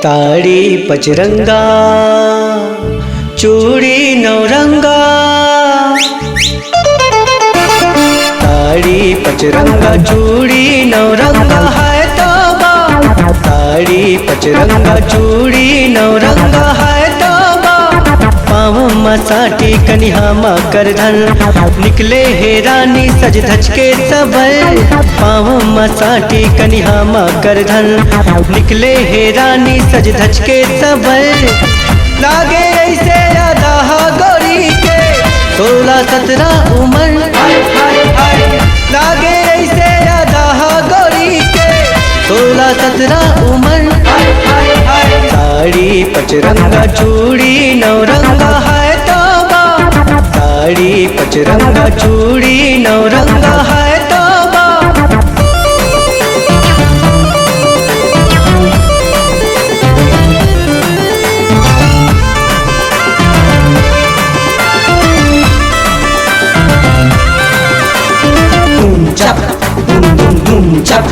ताड़ी पचरंगा चूड़ी नौरंगा, ताड़ी पचरंगा चूड़ी नौरंगा है तौबा, ताड़ी पचरंगा चूड़ी नौरंगा है तौबा। पाँव मसाटी कनिहामा करधन निकले हे रानी सज धज के सबर, पाँव मसाटी कनिहामा करधन निकले हे रानी सज धज के सबर। लागे ऐसे यादा गोरी के 16-17 उम्र, लागे ऐसे यादा गोरी के 16-17 उम्र। ताड़ी पचरंगा चूड़ी नौरंगा है तौबा, ताड़ी पचरंगा चूड़ी नौरंगा है तौबा। Dum chak, dum chak,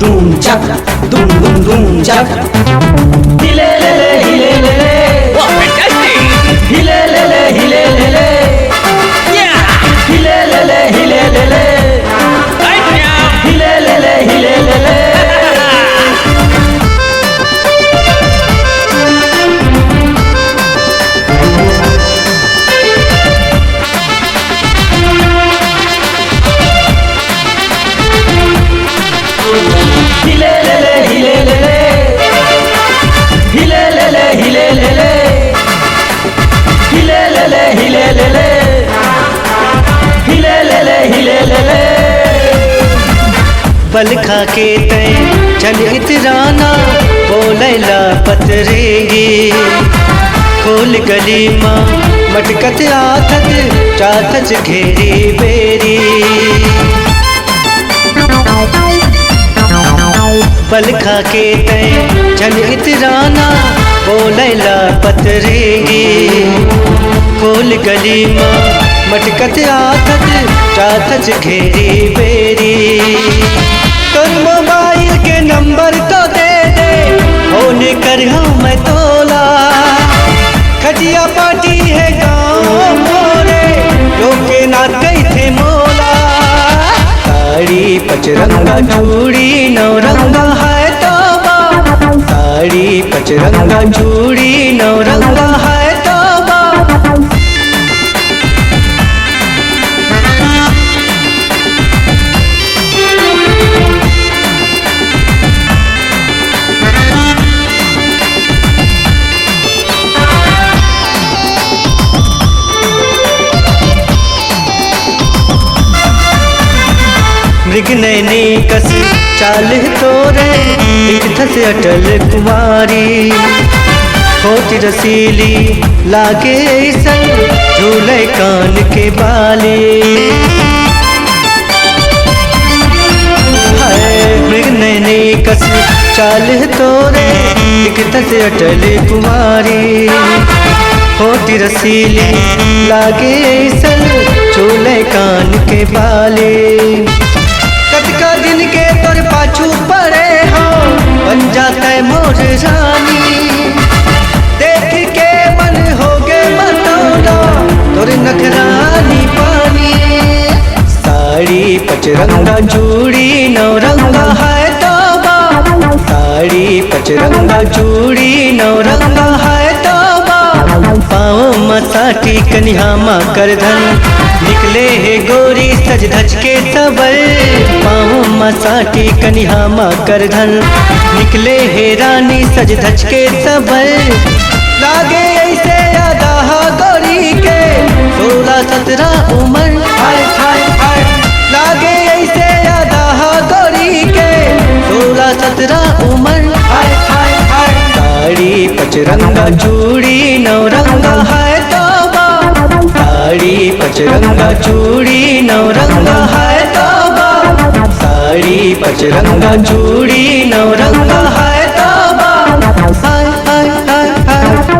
dum chak, dum chak. Hile le le, hile le le. Wow, fantastic! Hile le le, hile le le. Yeah! Hile le le, hile le le. Right now! Hile le le, hile le le. Hile le le, hile le le. Hile le le, hile le le. Hile le le, hile le le. Hile le le, hile le le. बल खा के तय चल इतराना बोलैला पतरेगी, खोल गली माँ मटकत आथत चाथच घेरी berry. बल खा के तय चल इतराना बोलैला पतरेगी, खोल गली माँ मटकत आथत चाथच घेरी बेरी। तुम मोबाइल के नंबर तो दे दे होने कर हूँ मैं तोला, खटिया पार्टी है गाँव मोरे रोके ना गई थे मोला। ताड़ी पचरंगा चूड़ी नौरंगा है तौबा, ताड़ी पचरंगा चूड़ी नौरंगा है तौबा। मृग नैनी कस चाल तोरे एक धस अटल कुमारी, होठ रसीली लागे सन झूले कान के बाले। मृग नैनी कस चाल तोरे एक धस अटल कुमारी, होठ रसीली लागे सन झूले कान के बाले। कतका दिन के तोर पाछू पड़े हो बन जाता है मोर रानी, देख के मन हो गे मतौला तोर नखरानी पानी। साड़ी पचरंगा चूड़ी नौरंगा है तौबा, साड़ी पचरंगा चूड़ी नौरंगा है तौबा। पाँव मसाटी कनिहामा करधन निकले हे गोरी सज धज के सबर, पाँव मसाटी कनिहामा करधन निकले हे रानी सज धज के सबर। लागे ऐसे यादा गोरी के 16-17 उम्र, लागे ऐसे यादा गोरी के 16-17 उम्र। ताड़ी पचरंगा चूड़ी नौरंगा है तौबा, ताड़ी पचरंगा चूड़ी नौरंगा है तौबा, ताड़ी पचरंगा चूड़ी नौरंगा है तौबा।